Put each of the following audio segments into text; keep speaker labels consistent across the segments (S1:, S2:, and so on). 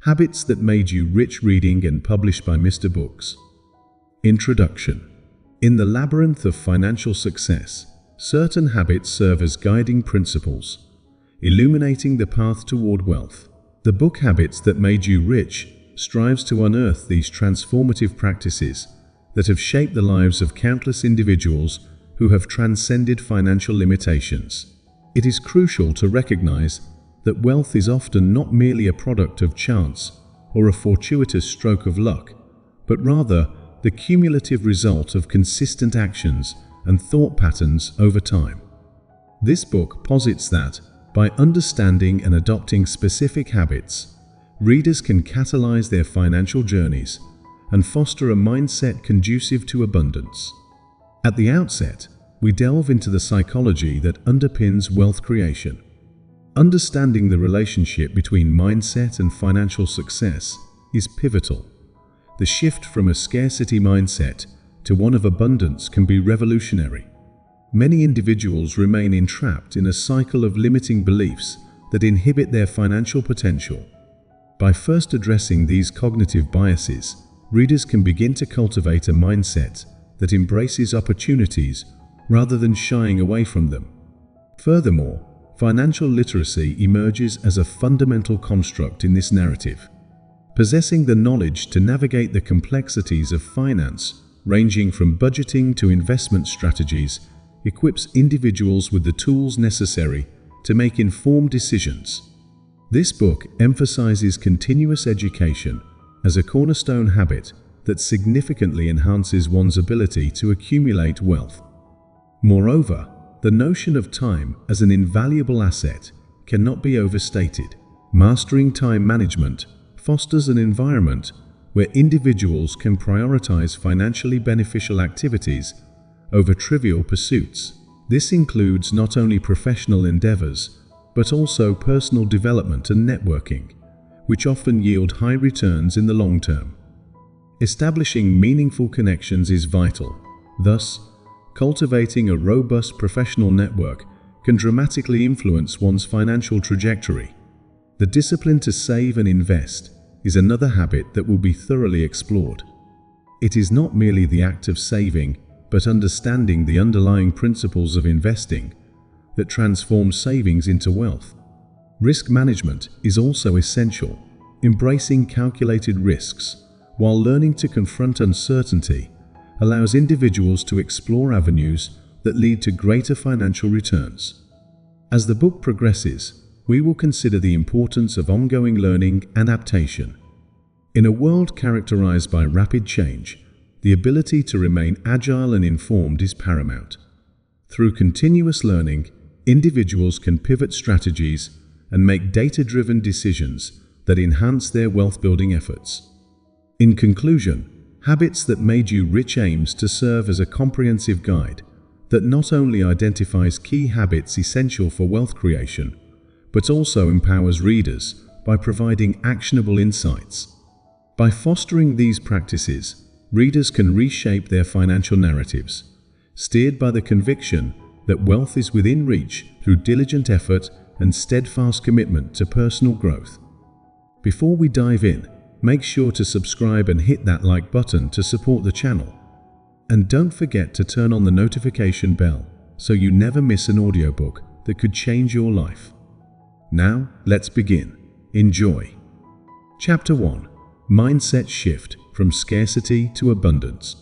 S1: Habits that Made You Rich, reading and published by Mr. Books. Introduction. In the labyrinth of financial success, certain habits serve as guiding principles, illuminating the path toward wealth. The book Habits That Made You Rich strives to unearth these transformative practices that have shaped the lives of countless individuals who have transcended financial limitations. It is crucial to recognize that wealth is often not merely a product of chance or a fortuitous stroke of luck, but rather the cumulative result of consistent actions and thought patterns over time. This book posits that, by understanding and adopting specific habits, readers can catalyze their financial journeys and foster a mindset conducive to abundance. At the outset, we delve into the psychology that underpins wealth creation. Understanding the relationship between mindset and financial success is pivotal. The shift from a scarcity mindset to one of abundance can be revolutionary. Many individuals remain entrapped in a cycle of limiting beliefs that inhibit their financial potential. By first addressing these cognitive biases, readers can begin to cultivate a mindset that embraces opportunities rather than shying away from them. Furthermore, financial literacy emerges as a fundamental construct in this narrative. Possessing the knowledge to navigate the complexities of finance, ranging from budgeting to investment strategies, equips individuals with the tools necessary to make informed decisions. This book emphasizes continuous education as a cornerstone habit that significantly enhances one's ability to accumulate wealth. Moreover, the notion of time as an invaluable asset cannot be overstated. Mastering time management fosters an environment where individuals can prioritize financially beneficial activities over trivial pursuits. This includes not only professional endeavors, but also personal development and networking, which often yield high returns in the long term. Establishing meaningful connections is vital. Thus, cultivating a robust professional network can dramatically influence one's financial trajectory. The discipline to save and invest is another habit that will be thoroughly explored. It is not merely the act of saving, but understanding the underlying principles of investing that transform savings into wealth. Risk management is also essential. Embracing calculated risks while learning to confront uncertainty allows individuals to explore avenues that lead to greater financial returns. As the book progresses, we will consider the importance of ongoing learning and adaptation. In a world characterized by rapid change, the ability to remain agile and informed is paramount. Through continuous learning, individuals can pivot strategies and make data-driven decisions that enhance their wealth-building efforts. In conclusion, Habits That Made You Rich aims to serve as a comprehensive guide that not only identifies key habits essential for wealth creation, but also empowers readers by providing actionable insights. By fostering these practices, readers can reshape their financial narratives, steered by the conviction that wealth is within reach through diligent effort and steadfast commitment to personal growth. Before we dive in, make sure to subscribe and hit that like button to support the channel. And don't forget to turn on the notification bell so you never miss an audiobook that could change your life. Now, let's begin. Enjoy. Chapter 1. Mindset Shift from Scarcity to Abundance.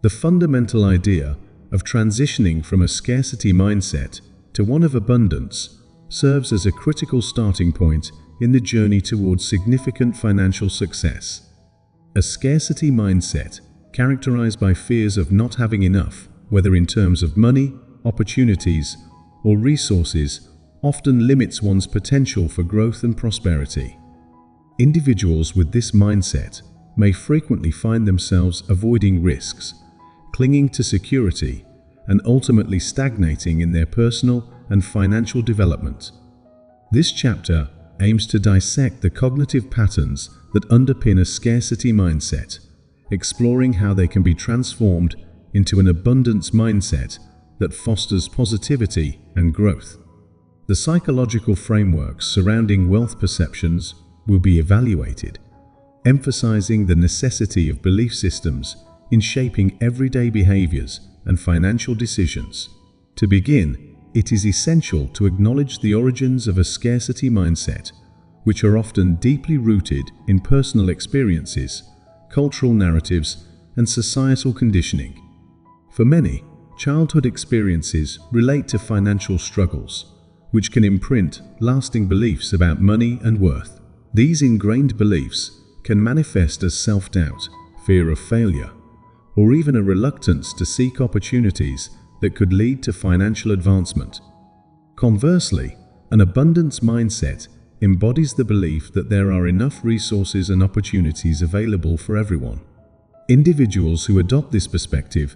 S1: The fundamental idea of transitioning from a scarcity mindset to one of abundance serves as a critical starting point in the journey towards significant financial success. A scarcity mindset, characterized by fears of not having enough, whether in terms of money, opportunities, or resources, often limits one's potential for growth and prosperity. Individuals with this mindset may frequently find themselves avoiding risks, clinging to security, and ultimately stagnating in their personal and financial development. This chapter aims to dissect the cognitive patterns that underpin a scarcity mindset, exploring how they can be transformed into an abundance mindset that fosters positivity and growth. The psychological frameworks surrounding wealth perceptions, will be evaluated, emphasizing the necessity of belief systems in shaping everyday behaviors and financial decisions. To begin, it is essential to acknowledge the origins of a scarcity mindset, which are often deeply rooted in personal experiences, cultural narratives, and societal conditioning. For many, childhood experiences relate to financial struggles, which can imprint lasting beliefs about money and worth. These ingrained beliefs can manifest as self-doubt, fear of failure, or even a reluctance to seek opportunities that could lead to financial advancement. Conversely, an abundance mindset embodies the belief that there are enough resources and opportunities available for everyone. Individuals who adopt this perspective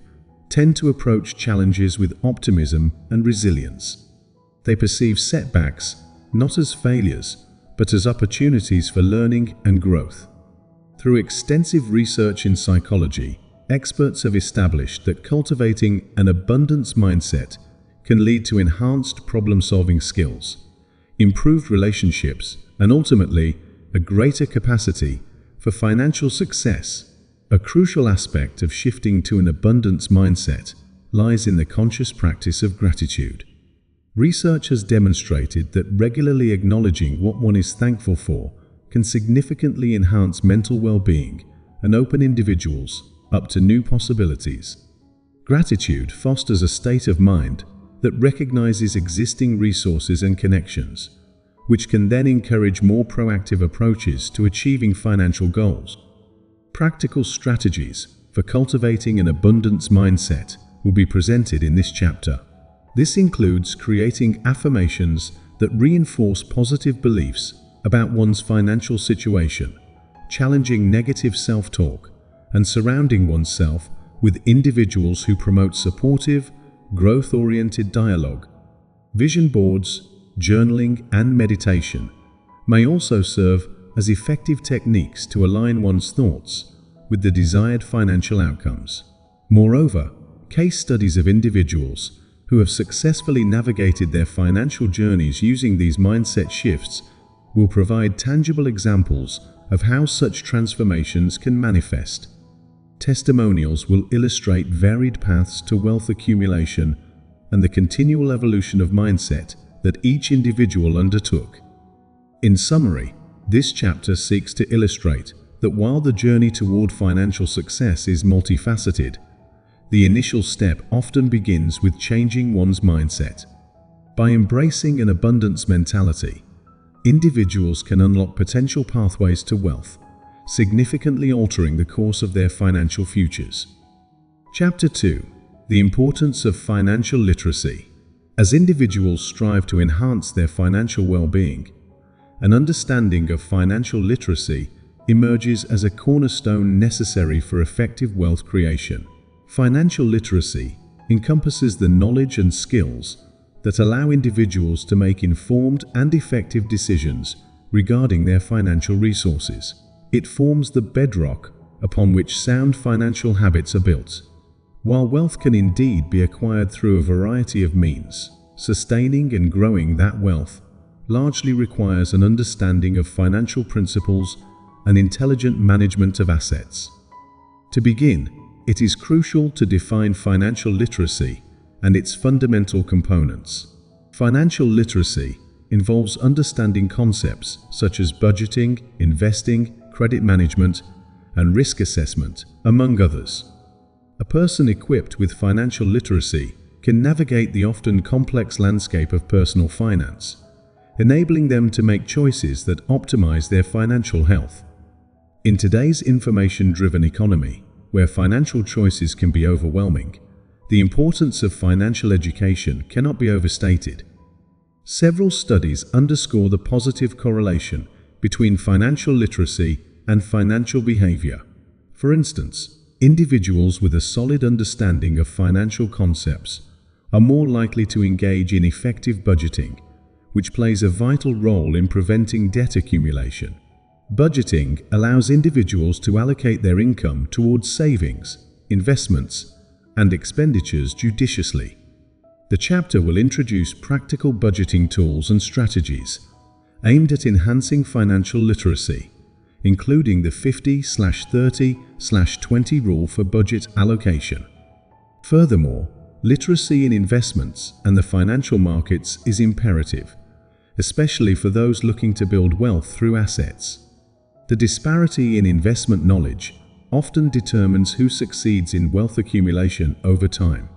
S1: tend to approach challenges with optimism and resilience. They perceive setbacks not as failures, but as opportunities for learning and growth. Through extensive research in psychology, experts have established that cultivating an abundance mindset can lead to enhanced problem-solving skills, improved relationships, and ultimately a greater capacity for financial success. A crucial aspect of shifting to an abundance mindset lies in the conscious practice of gratitude. Research has demonstrated that regularly acknowledging what one is thankful for can significantly enhance mental well-being and open individuals up to new possibilities. Gratitude fosters a state of mind that recognizes existing resources and connections, which can then encourage more proactive approaches to achieving financial goals. Practical strategies for cultivating an abundance mindset will be presented in this chapter. This includes creating affirmations that reinforce positive beliefs about one's financial situation, challenging negative self-talk, and surrounding oneself with individuals who promote supportive, growth-oriented dialogue. Vision boards, journaling, and meditation may also serve as effective techniques to align one's thoughts with the desired financial outcomes. Moreover, case studies of individuals who have successfully navigated their financial journeys using these mindset shifts will provide tangible examples of how such transformations can manifest. Testimonials will illustrate varied paths to wealth accumulation and the continual evolution of mindset that each individual undertook. In summary, this chapter seeks to illustrate that while the journey toward financial success is multifaceted, the initial step often begins with changing one's mindset. By embracing an abundance mentality, individuals can unlock potential pathways to wealth, significantly altering the course of their financial futures. Chapter 2: The importance of financial literacy. As individuals strive to enhance their financial well-being, an understanding of financial literacy emerges as a cornerstone necessary for effective wealth creation. Financial literacy encompasses the knowledge and skills that allow individuals to make informed and effective decisions regarding their financial resources. It forms the bedrock upon which sound financial habits are built. While wealth can indeed be acquired through a variety of means, sustaining and growing that wealth largely requires an understanding of financial principles and intelligent management of assets. To begin, it is crucial to define financial literacy and its fundamental components. Financial literacy involves understanding concepts such as budgeting, investing, credit management, and risk assessment, among others. A person equipped with financial literacy can navigate the often complex landscape of personal finance, enabling them to make choices that optimize their financial health. In today's information-driven economy, where financial choices can be overwhelming, the importance of financial education cannot be overstated. Several studies underscore the positive correlation between financial literacy and financial behavior. For instance, individuals with a solid understanding of financial concepts are more likely to engage in effective budgeting, which plays a vital role in preventing debt accumulation. Budgeting allows individuals to allocate their income towards savings, investments, and expenditures judiciously. The chapter will introduce practical budgeting tools and strategies, aimed at enhancing financial literacy, including the 50/30/20 rule for budget allocation. Furthermore, literacy in investments and the financial markets is imperative, especially for those looking to build wealth through assets. The disparity in investment knowledge often determines who succeeds in wealth accumulation over time.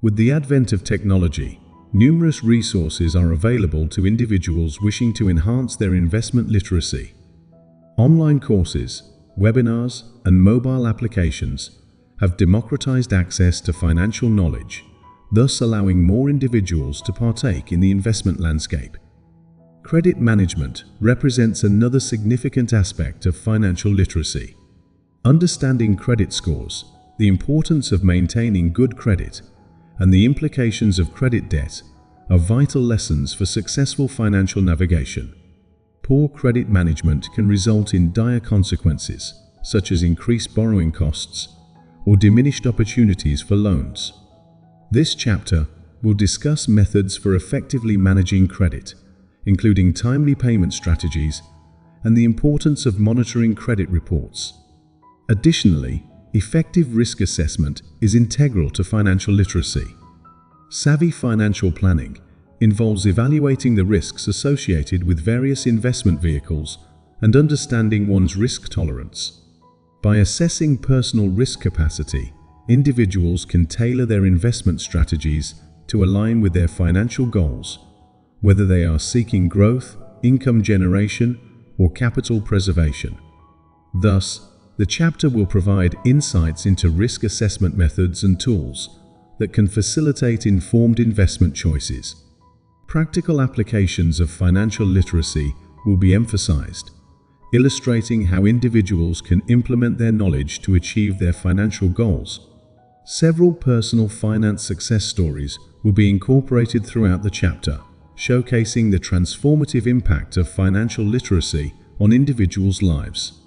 S1: With the advent of technology, numerous resources are available to individuals wishing to enhance their investment literacy. Online courses, webinars, and mobile applications have democratized access to financial knowledge, thus allowing more individuals to partake in the investment landscape. Credit management represents another significant aspect of financial literacy. Understanding credit scores, the importance of maintaining good credit, and the implications of credit debt are vital lessons for successful financial navigation. Poor credit management can result in dire consequences, such as increased borrowing costs or diminished opportunities for loans. This chapter will discuss methods for effectively managing credit, including timely payment strategies and the importance of monitoring credit reports. Additionally, effective risk assessment is integral to financial literacy. Savvy financial planning involves evaluating the risks associated with various investment vehicles and understanding one's risk tolerance. By assessing personal risk capacity, individuals can tailor their investment strategies to align with their financial goals, whether they are seeking growth, income generation, or capital preservation. Thus, the chapter will provide insights into risk assessment methods and tools that can facilitate informed investment choices. Practical applications of financial literacy will be emphasized, illustrating how individuals can implement their knowledge to achieve their financial goals. Several personal finance success stories will be incorporated throughout the chapter, showcasing the transformative impact of financial literacy on individuals' lives.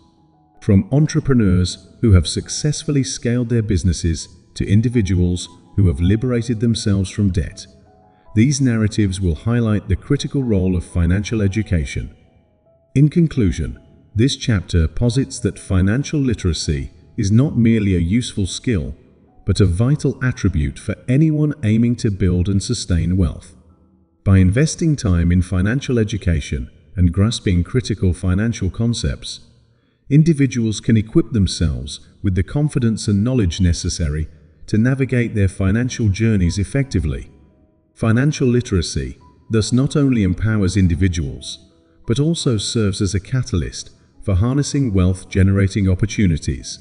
S1: From entrepreneurs who have successfully scaled their businesses to individuals who have liberated themselves from debt, these narratives will highlight the critical role of financial education. In conclusion, this chapter posits that financial literacy is not merely a useful skill, but a vital attribute for anyone aiming to build and sustain wealth. By investing time in financial education and grasping critical financial concepts, individuals can equip themselves with the confidence and knowledge necessary to navigate their financial journeys effectively. Financial literacy thus not only empowers individuals, but also serves as a catalyst for harnessing wealth-generating opportunities.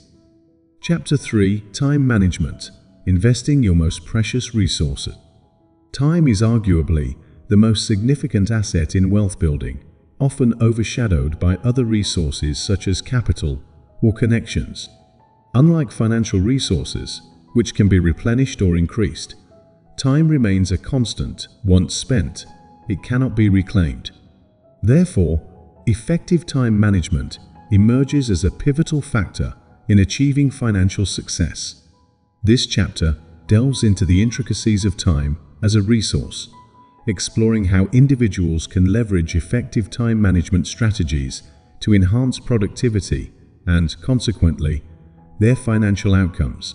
S1: Chapter 3: Time Management – Investing Your Most Precious Resource. Time is arguably the most significant asset in wealth building, often overshadowed by other resources such as capital or connections. Unlike financial resources, which can be replenished or increased, time remains a constant. Once spent, it cannot be reclaimed. Therefore, effective time management emerges as a pivotal factor in achieving financial success. This chapter delves into the intricacies of time as a resource, exploring how individuals can leverage effective time management strategies to enhance productivity and, consequently, their financial outcomes.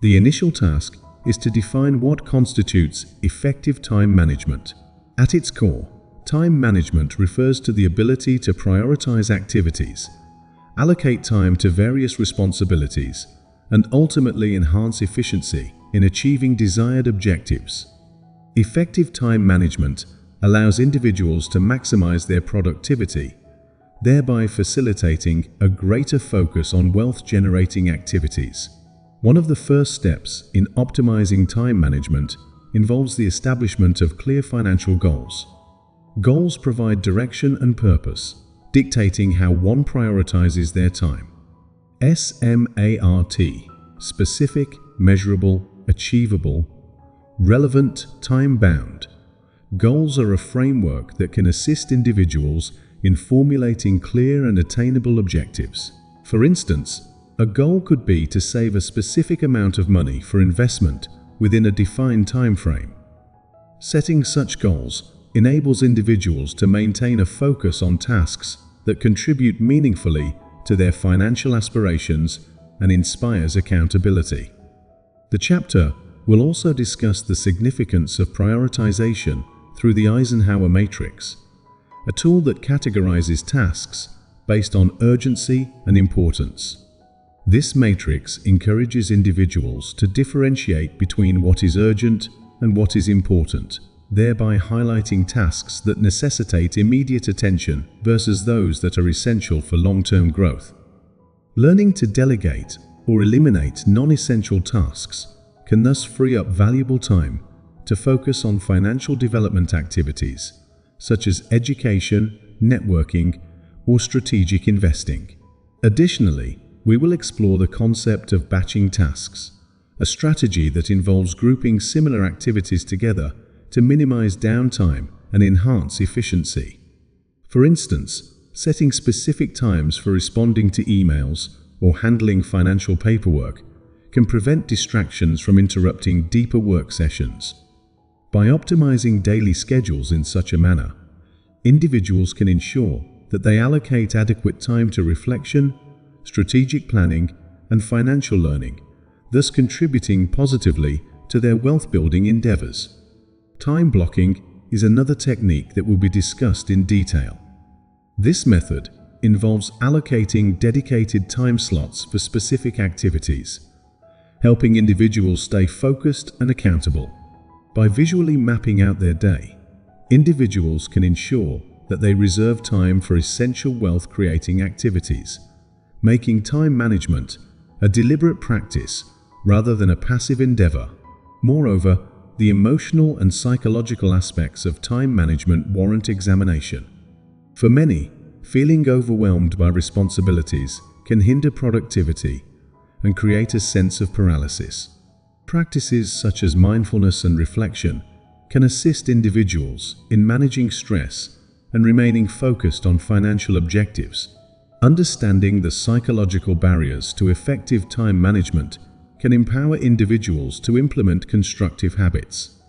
S1: The initial task is to define what constitutes effective time management. At its core, time management refers to the ability to prioritize activities, allocate time to various responsibilities, and ultimately enhance efficiency in achieving desired objectives. Effective time management allows individuals to maximize their productivity, thereby facilitating a greater focus on wealth-generating activities. One of the first steps in optimizing time management involves the establishment of clear financial goals. Goals provide direction and purpose, dictating how one prioritizes their time. SMART – specific, measurable, achievable, relevant, time-bound. Goals are a framework that can assist individuals in formulating clear and attainable objectives. For instance, a goal could be to save a specific amount of money for investment within a defined time frame. Setting such goals enables individuals to maintain a focus on tasks that contribute meaningfully to their financial aspirations and inspires accountability. The chapter will also discuss the significance of prioritization through the Eisenhower matrix, a tool that categorizes tasks based on urgency and importance. This matrix encourages individuals to differentiate between what is urgent and what is important, thereby highlighting tasks that necessitate immediate attention versus those that are essential for long-term growth. Learning to delegate or eliminate non-essential tasks can thus free up valuable time to focus on financial development activities such as education, networking, or strategic investing. Additionally, we will explore the concept of batching tasks, a strategy that involves grouping similar activities together to minimize downtime and enhance efficiency. For instance, setting specific times for responding to emails or handling financial paperwork can prevent distractions from interrupting deeper work sessions. By optimizing daily schedules in such a manner, individuals can ensure that they allocate adequate time to reflection, strategic planning, and financial learning, thus contributing positively to their wealth-building endeavors. Time blocking is another technique that will be discussed in detail. This method involves allocating dedicated time slots for specific activities, helping individuals stay focused and accountable. By visually mapping out their day, individuals can ensure that they reserve time for essential wealth-creating activities, making time management a deliberate practice rather than a passive endeavor. Moreover, the emotional and psychological aspects of time management warrant examination. For many, feeling overwhelmed by responsibilities can hinder productivity and create a sense of paralysis. Practices such as mindfulness and reflection can assist individuals in managing stress and remaining focused on financial objectives. Understanding the psychological barriers to effective time management can empower individuals to implement constructive habits.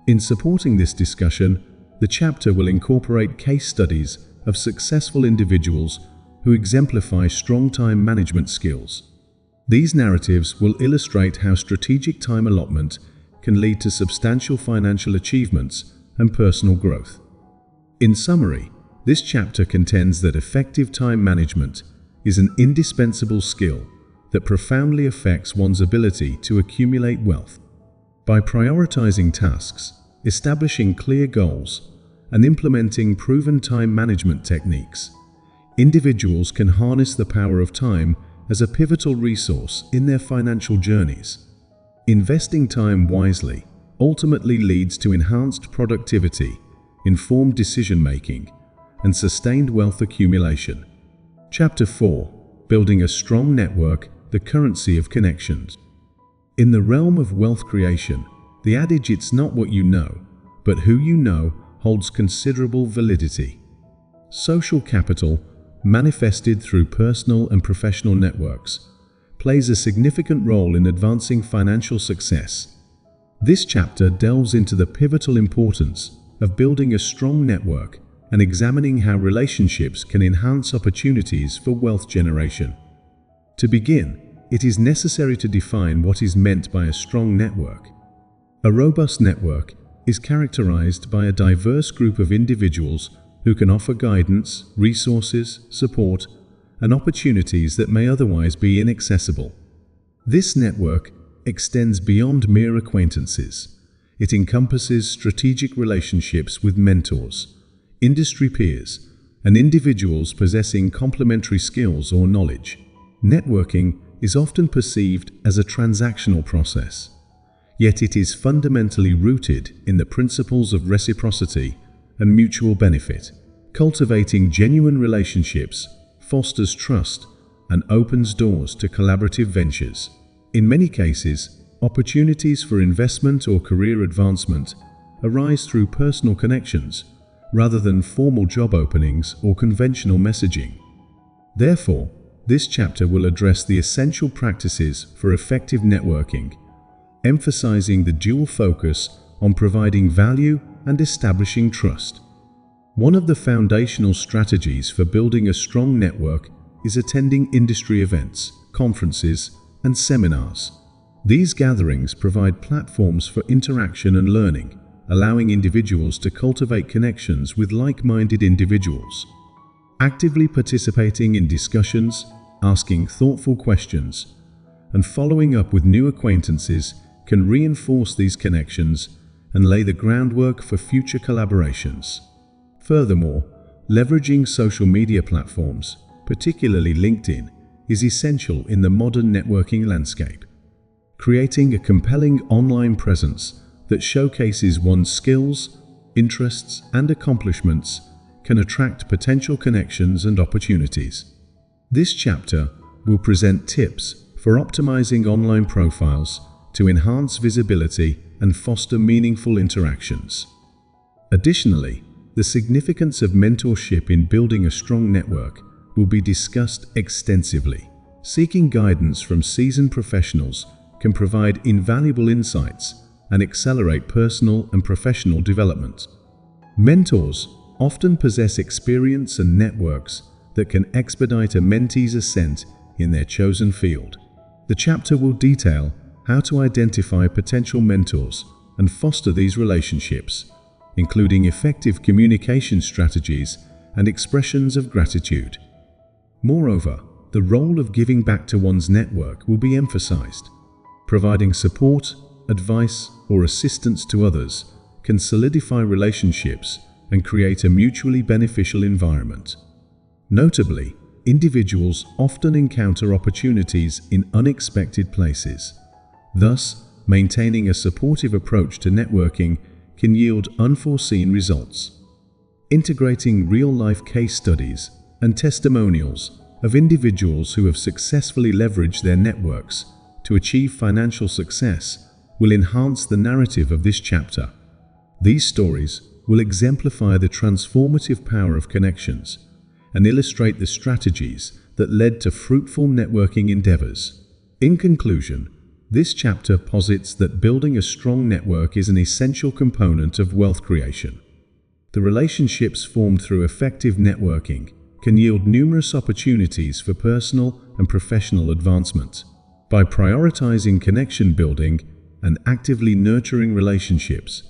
S1: In supporting this discussion, the chapter will incorporate case studies of successful individuals who exemplify strong time management skills. These narratives will illustrate how strategic time allotment can lead to substantial financial achievements and personal growth. In summary, this chapter contends that effective time management is an indispensable skill that profoundly affects one's ability to accumulate wealth. By prioritizing tasks, establishing clear goals, and implementing proven time management techniques, individuals can harness the power of time as a pivotal resource in their financial journeys. Investing time wisely ultimately leads to enhanced productivity, informed decision-making, and sustained wealth accumulation. Chapter 4. Building a strong network, the currency of connections. In the realm of wealth creation, the adage "it's not what you know, but who you know" holds considerable validity. Social capital, manifested through personal and professional networks, plays a significant role in advancing financial success. This chapter delves into the pivotal importance of building a strong network and examining how relationships can enhance opportunities for wealth generation. To begin, it is necessary to define what is meant by a strong network. A robust network is characterized by a diverse group of individuals who can offer guidance, resources, support, and opportunities that may otherwise be inaccessible. This network extends beyond mere acquaintances. It encompasses strategic relationships with mentors, industry peers, and individuals possessing complementary skills or knowledge. Networking is often perceived as a transactional process, yet it is fundamentally rooted in the principles of reciprocity and mutual benefit. Cultivating genuine relationships fosters trust and opens doors to collaborative ventures. In many cases, opportunities for investment or career advancement arise through personal connections rather than formal job openings or conventional messaging. Therefore, this chapter will address the essential practices for effective networking, emphasizing the dual focus on providing value and establishing trust. One of the foundational strategies for building a strong network is attending industry events, conferences, and seminars. These gatherings provide platforms for interaction and learning, allowing individuals to cultivate connections with like-minded individuals. Actively participating in discussions, asking thoughtful questions, and following up with new acquaintances can reinforce these connections and lay the groundwork for future collaborations. Furthermore, leveraging social media platforms, particularly LinkedIn, is essential in the modern networking landscape. Creating a compelling online presence that showcases one's skills, interests, and accomplishments can attract potential connections and opportunities. This chapter will present tips for optimizing online profiles to enhance visibility and foster meaningful interactions. Additionally, the significance of mentorship in building a strong network will be discussed extensively. Seeking guidance from seasoned professionals can provide invaluable insights and accelerate personal and professional development. Mentors often possess experience and networks that can expedite a mentee's ascent in their chosen field. The chapter will detail how to identify potential mentors and foster these relationships, including effective communication strategies and expressions of gratitude. Moreover, the role of giving back to one's network will be emphasized. Providing support, advice, or assistance to others can solidify relationships and create a mutually beneficial environment. Notably, individuals often encounter opportunities in unexpected places. Thus, maintaining a supportive approach to networking can yield unforeseen results. Integrating real-life case studies and testimonials of individuals who have successfully leveraged their networks to achieve financial success will enhance the narrative of this chapter. These stories will exemplify the transformative power of connections and illustrate the strategies that led to fruitful networking endeavors. In conclusion, this chapter posits that building a strong network is an essential component of wealth creation. The relationships formed through effective networking can yield numerous opportunities for personal and professional advancement. By prioritizing connection building and actively nurturing relationships,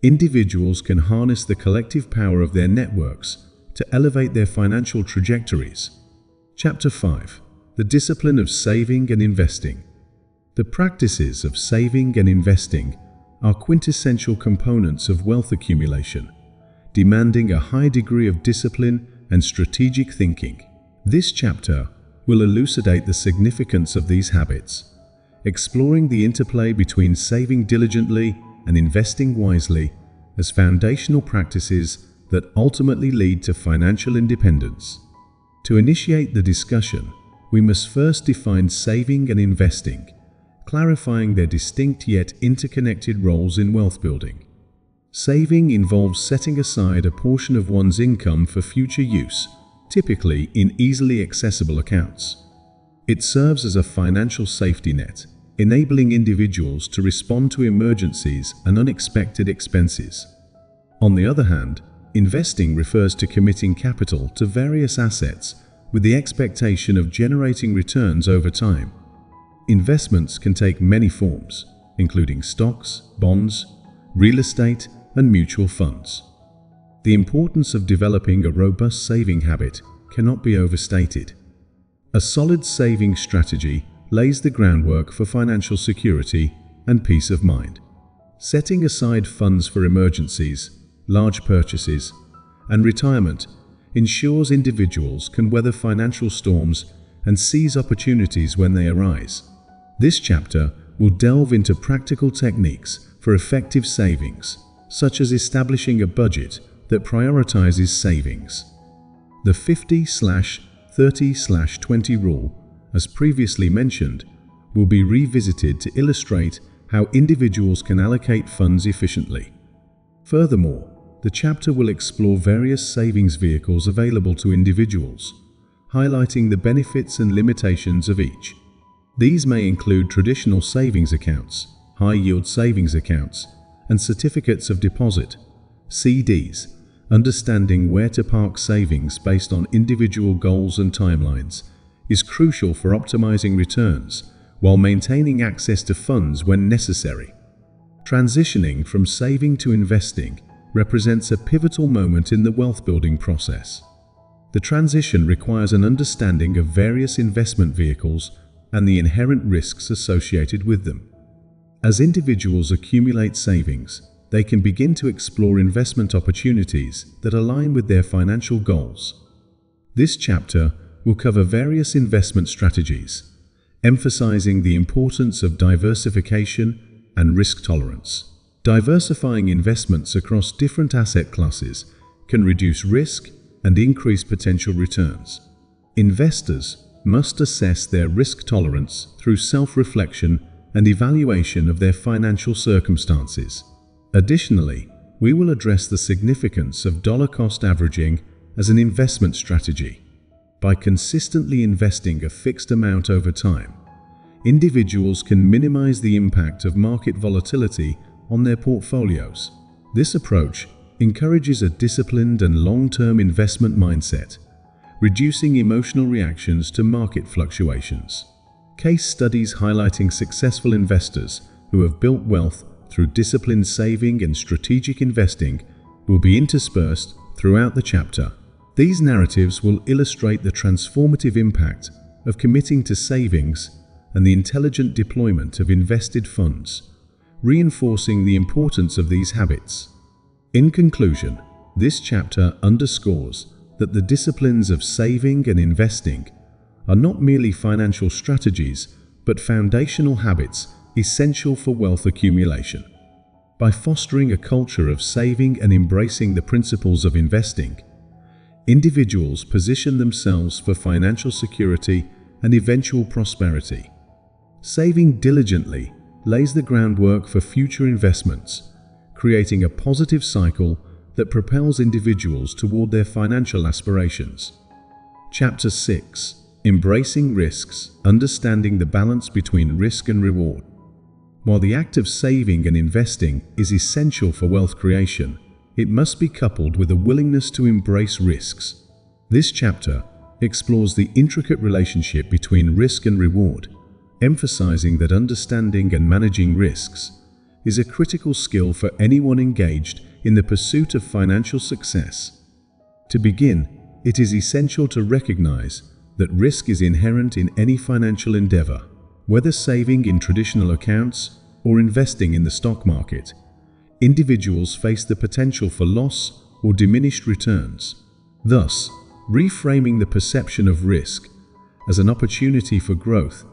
S1: individuals can harness the collective power of their networks to elevate their financial trajectories. Chapter 5: The Discipline of Saving and Investing. The practices of saving and investing are quintessential components of wealth accumulation, demanding a high degree of discipline and strategic thinking. This chapter will elucidate the significance of these habits, exploring the interplay between saving diligently and investing wisely as foundational practices that ultimately lead to financial independence. To initiate the discussion, we must first define saving and investing, clarifying their distinct yet interconnected roles in wealth building. Saving involves setting aside a portion of one's income for future use, typically in easily accessible accounts. It serves as a financial safety net, enabling individuals to respond to emergencies and unexpected expenses. On the other hand, investing refers to committing capital to various assets with the expectation of generating returns over time. Investments can take many forms, including stocks, bonds, real estate, and mutual funds. The importance of developing a robust saving habit cannot be overstated. A solid saving strategy lays the groundwork for financial security and peace of mind. Setting aside funds for emergencies, large purchases, and retirement ensures individuals can weather financial storms and seize opportunities when they arise. This chapter will delve into practical techniques for effective savings, such as establishing a budget that prioritizes savings. The 50/30/20 rule, as previously mentioned, will be revisited to illustrate how individuals can allocate funds efficiently. Furthermore, the chapter will explore various savings vehicles available to individuals, highlighting the benefits and limitations of each. These may include traditional savings accounts, high-yield savings accounts, and certificates of deposit, CDs, understanding where to park savings based on individual goals and timelines, is crucial for optimizing returns while maintaining access to funds when necessary. Transitioning from saving to investing represents a pivotal moment in the wealth-building process. The transition requires an understanding of various investment vehicles and the inherent risks associated with them. As individuals accumulate savings, they can begin to explore investment opportunities that align with their financial goals. This chapter will cover various investment strategies, emphasizing the importance of diversification and risk tolerance. Diversifying investments across different asset classes can reduce risk and increase potential returns. Investors must assess their risk tolerance through self-reflection and evaluation of their financial circumstances. Additionally, we will address the significance of dollar-cost averaging as an investment strategy. By consistently investing a fixed amount over time, individuals can minimize the impact of market volatility on their portfolios. This approach encourages a disciplined and long-term investment mindset, reducing emotional reactions to market fluctuations. Case studies highlighting successful investors who have built wealth through disciplined saving and strategic investing will be interspersed throughout the chapter. These narratives will illustrate the transformative impact of committing to savings and the intelligent deployment of invested funds, reinforcing the importance of these habits. In conclusion, this chapter underscores that the disciplines of saving and investing are not merely financial strategies, but foundational habits essential for wealth accumulation. By fostering a culture of saving and embracing the principles of investing, individuals position themselves for financial security and eventual prosperity. Saving diligently lays the groundwork for future investments, creating a positive cycle that propels individuals toward their financial aspirations. Chapter 6: Embracing Risks, Understanding the Balance Between Risk and Reward. While the act of saving and investing is essential for wealth creation, it must be coupled with a willingness to embrace risks. This chapter explores the intricate relationship between risk and reward, emphasizing that understanding and managing risks is a critical skill for anyone engaged in the pursuit of financial success. To begin, it is essential to recognize that risk is inherent in any financial endeavor. Whether saving in traditional accounts or investing in the stock market, individuals face the potential for loss or diminished returns. Thus, reframing the perception of risk as an opportunity for growth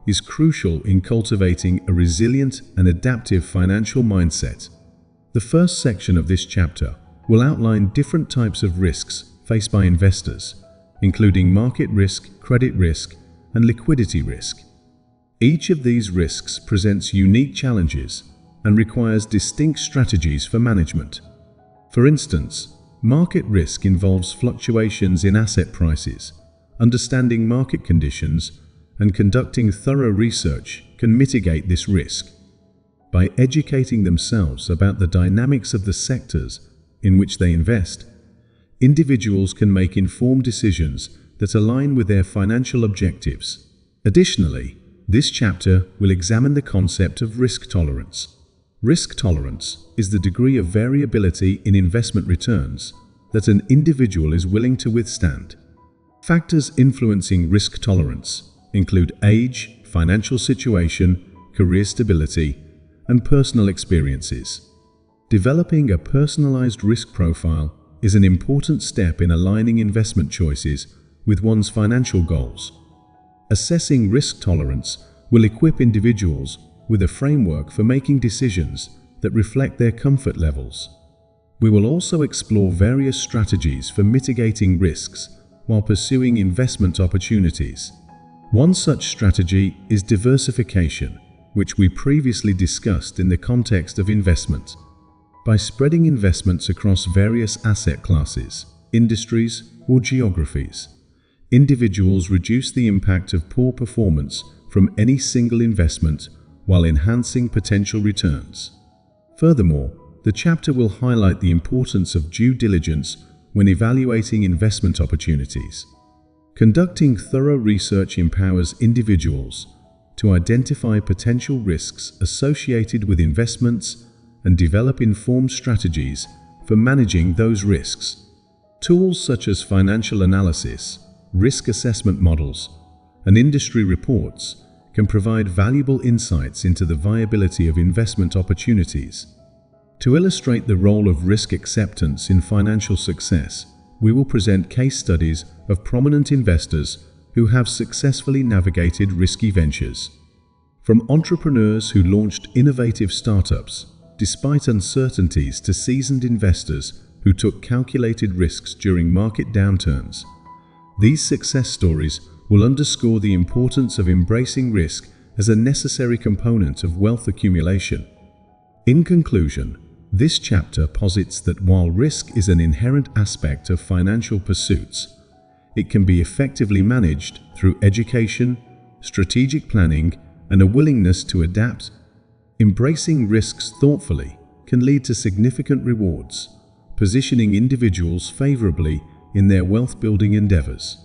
S1: is crucial in cultivating a resilient and adaptive financial mindset. The first section of this chapter will outline different types of risks faced by investors, including market risk, credit risk, and liquidity risk. Each of these risks presents unique challenges and requires distinct strategies for management. For instance, market risk involves fluctuations in asset prices. Understanding market conditions and conducting thorough research can mitigate this risk. By educating themselves about the dynamics of the sectors in which they invest, individuals can make informed decisions that align with their financial objectives. Additionally, this chapter will examine the concept of risk tolerance. Risk tolerance is the degree of variability in investment returns that an individual is willing to withstand. Factors influencing risk tolerance include age, financial situation, career stability, and personal experiences. Developing a personalized risk profile is an important step in aligning investment choices with one's financial goals. Assessing risk tolerance will equip individuals with a framework for making decisions that reflect their comfort levels. We will also explore various strategies for mitigating risks while pursuing investment opportunities. One such strategy is diversification, which we previously discussed in the context of investment. By spreading investments across various asset classes, industries, or geographies, individuals reduce the impact of poor performance from any single investment while enhancing potential returns. Furthermore, the chapter will highlight the importance of due diligence when evaluating investment opportunities. Conducting thorough research empowers individuals to identify potential risks associated with investments and develop informed strategies for managing those risks. Tools such as financial analysis, risk assessment models, and industry reports can provide valuable insights into the viability of investment opportunities. To illustrate the role of risk acceptance in financial success, we will present case studies of prominent investors who have successfully navigated risky ventures. From entrepreneurs who launched innovative startups despite uncertainties to seasoned investors who took calculated risks during market downturns, these success stories will underscore the importance of embracing risk as a necessary component of wealth accumulation. In conclusion, this chapter posits that while risk is an inherent aspect of financial pursuits, it can be effectively managed through education, strategic planning, and a willingness to adapt. Embracing risks thoughtfully can lead to significant rewards, positioning individuals favorably in their wealth-building endeavors.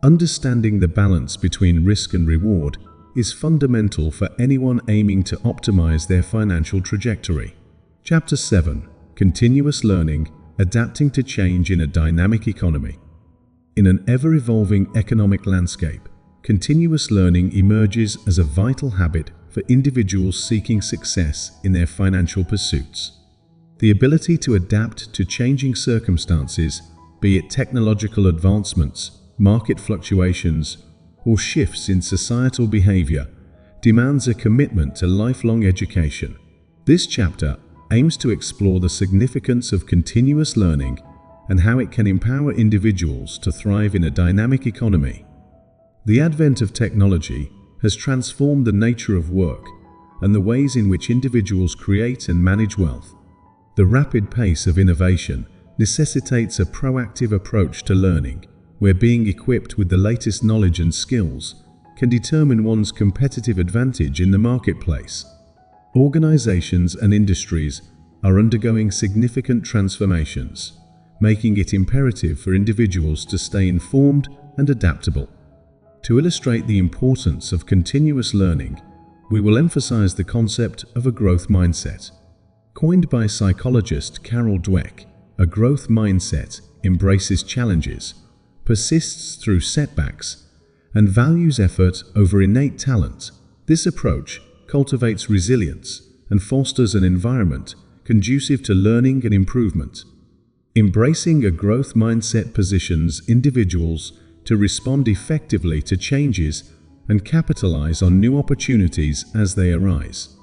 S1: Understanding the balance between risk and reward is fundamental for anyone aiming to optimize their financial trajectory. Chapter 7: Continuous Learning, Adapting to Change in a Dynamic Economy. In an ever-evolving economic landscape, continuous learning emerges as a vital habit for individuals seeking success in their financial pursuits. The ability to adapt to changing circumstances, be it technological advancements, market fluctuations, or shifts in societal behavior, demands a commitment to lifelong education. This chapter aims to explore the significance of continuous learning and how it can empower individuals to thrive in a dynamic economy. The advent of technology has transformed the nature of work and the ways in which individuals create and manage wealth. The rapid pace of innovation necessitates a proactive approach to learning, where being equipped with the latest knowledge and skills can determine one's competitive advantage in the marketplace. Organizations and industries are undergoing significant transformations, making it imperative for individuals to stay informed and adaptable. To illustrate the importance of continuous learning, we will emphasize the concept of a growth mindset. Coined by psychologist Carol Dweck, a growth mindset embraces challenges, persists through setbacks, and values effort over innate talent. This approach cultivates resilience and fosters an environment conducive to learning and improvement. Embracing a growth mindset positions individuals to respond effectively to changes and capitalize on new opportunities as they arise.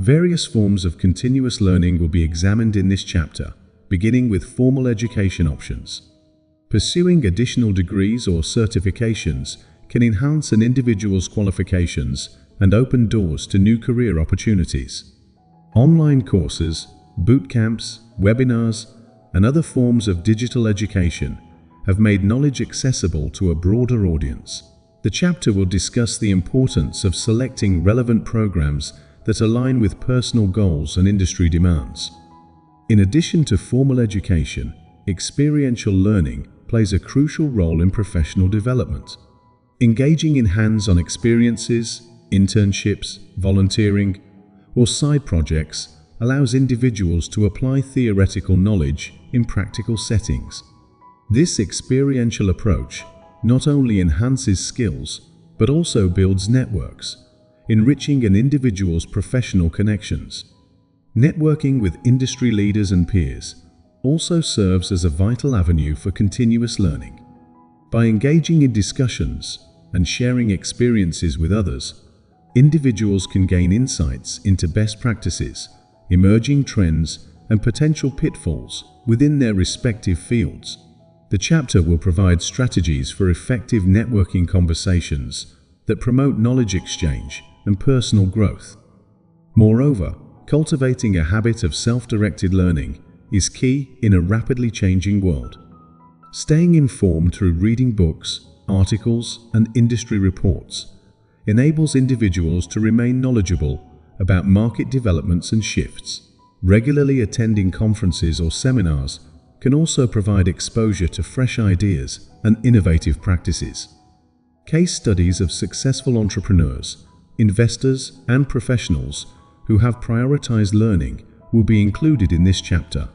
S1: Various forms of continuous learning will be examined in this chapter, beginning with formal education options. Pursuing additional degrees or certifications can enhance an individual's qualifications and open doors to new career opportunities. Online courses, boot camps, webinars, and other forms of digital education have made knowledge accessible to a broader audience. The chapter will discuss the importance of selecting relevant programs that align with personal goals and industry demands. In addition to formal education, experiential learning plays a crucial role in professional development. Engaging in hands-on experiences, internships, volunteering, or side projects allows individuals to apply theoretical knowledge in practical settings. This experiential approach not only enhances skills, but also builds networks, enriching an individual's professional connections. Networking with industry leaders and peers also serves as a vital avenue for continuous learning. By engaging in discussions and sharing experiences with others, individuals can gain insights into best practices, emerging trends, and potential pitfalls within their respective fields. The chapter will provide strategies for effective networking conversations that promote knowledge exchange and personal growth. Moreover, cultivating a habit of self-directed learning is key in a rapidly changing world. Staying informed through reading books, articles, and industry reports enables individuals to remain knowledgeable about market developments and shifts. Regularly attending conferences or seminars can also provide exposure to fresh ideas and innovative practices. Case studies of successful entrepreneurs, investors, and professionals who have prioritized learning will be included in this chapter.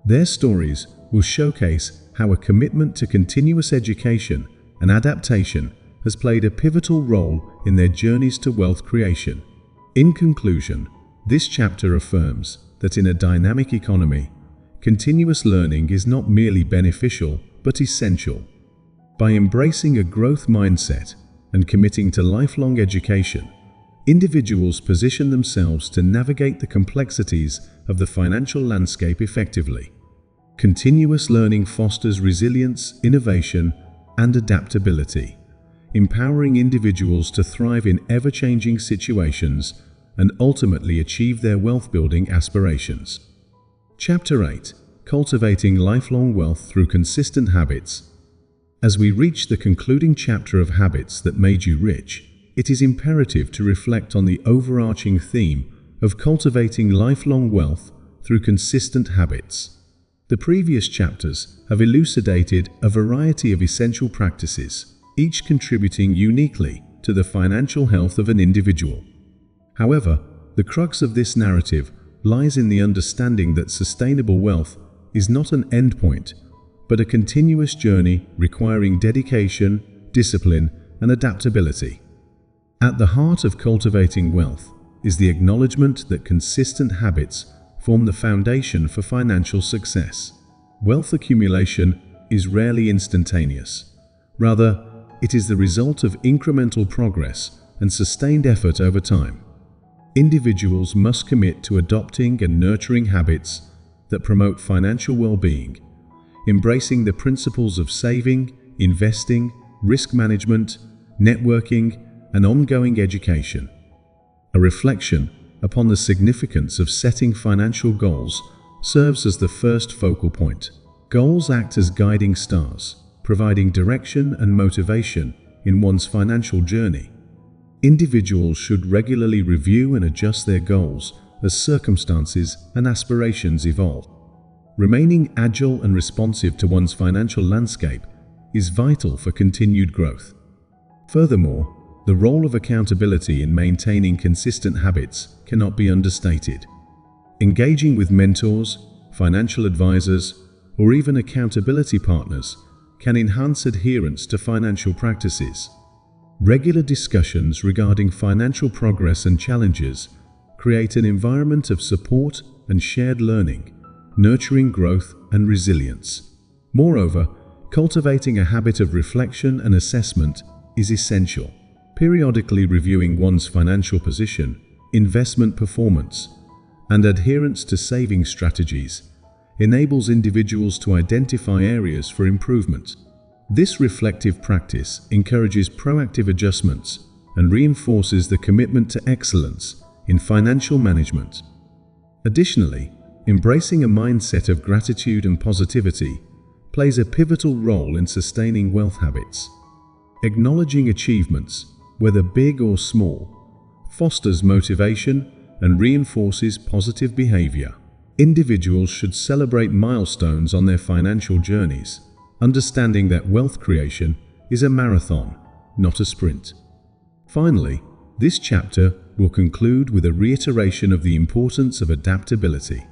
S1: Their stories will showcase how a commitment to continuous education and adaptation has played a pivotal role in their journeys to wealth creation. In conclusion, this chapter affirms that in a dynamic economy, continuous learning is not merely beneficial but essential. By embracing a growth mindset and committing to lifelong education, individuals position themselves to navigate the complexities of the financial landscape effectively. Continuous learning fosters resilience, innovation, and adaptability, empowering individuals to thrive in ever-changing situations and ultimately achieve their wealth-building aspirations. Chapter 8: Cultivating Lifelong Wealth Through Consistent Habits. As we reach the concluding chapter of Habits That Made You Rich, it is imperative to reflect on the overarching theme of cultivating lifelong wealth through consistent habits. The previous chapters have elucidated a variety of essential practices, each contributing uniquely to the financial health of an individual. However, the crux of this narrative lies in the understanding that sustainable wealth is not an endpoint, but a continuous journey requiring dedication, discipline, and adaptability. At the heart of cultivating wealth is the acknowledgement that consistent habits form the foundation for financial success. Wealth accumulation is rarely instantaneous. Rather, it is the result of incremental progress and sustained effort over time. Individuals must commit to adopting and nurturing habits that promote financial well-being, embracing the principles of saving, investing, risk management, networking, and ongoing education. A reflection upon the significance of setting financial goals serves as the first focal point. Goals act as guiding stars, providing direction and motivation in one's financial journey. Individuals should regularly review and adjust their goals as circumstances and aspirations evolve. Remaining agile and responsive to one's financial landscape is vital for continued growth. Furthermore, the role of accountability in maintaining consistent habits cannot be understated. Engaging with mentors, financial advisors, or even accountability partners can enhance adherence to financial practices. Regular discussions regarding financial progress and challenges create an environment of support and shared learning, nurturing growth and resilience. Moreover, cultivating a habit of reflection and assessment is essential. Periodically reviewing one's financial position, investment performance, and adherence to saving strategies enables individuals to identify areas for improvement. This reflective practice encourages proactive adjustments and reinforces the commitment to excellence in financial management. Additionally, embracing a mindset of gratitude and positivity plays a pivotal role in sustaining wealth habits. Acknowledging achievements, whether big or small, fosters motivation and reinforces positive behavior. Individuals should celebrate milestones on their financial journeys, understanding that wealth creation is a marathon, not a sprint. Finally, this chapter will conclude with a reiteration of the importance of adaptability.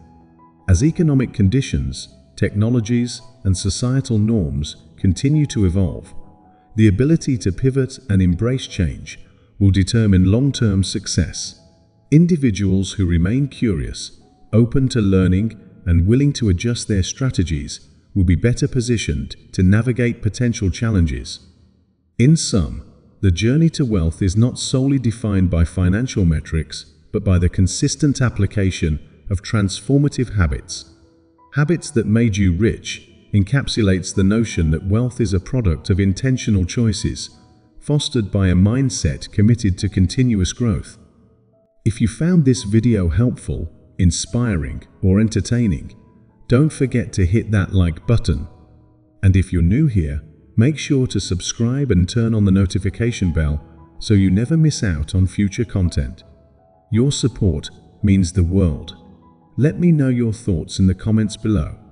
S1: As economic conditions, technologies, and societal norms continue to evolve, the ability to pivot and embrace change will determine long-term success. Individuals who remain curious, open to learning, and willing to adjust their strategies will be better positioned to navigate potential challenges. In sum, the journey to wealth is not solely defined by financial metrics, but by the consistent application of transformative habits. Habits That Made You Rich encapsulates the notion that wealth is a product of intentional choices, fostered by a mindset committed to continuous growth. If you found this video helpful, inspiring, or entertaining, don't forget to hit that like button. And if you're new here, make sure to subscribe and turn on the notification bell so you never miss out on future content. Your support means the world. Let me know your thoughts in the comments below.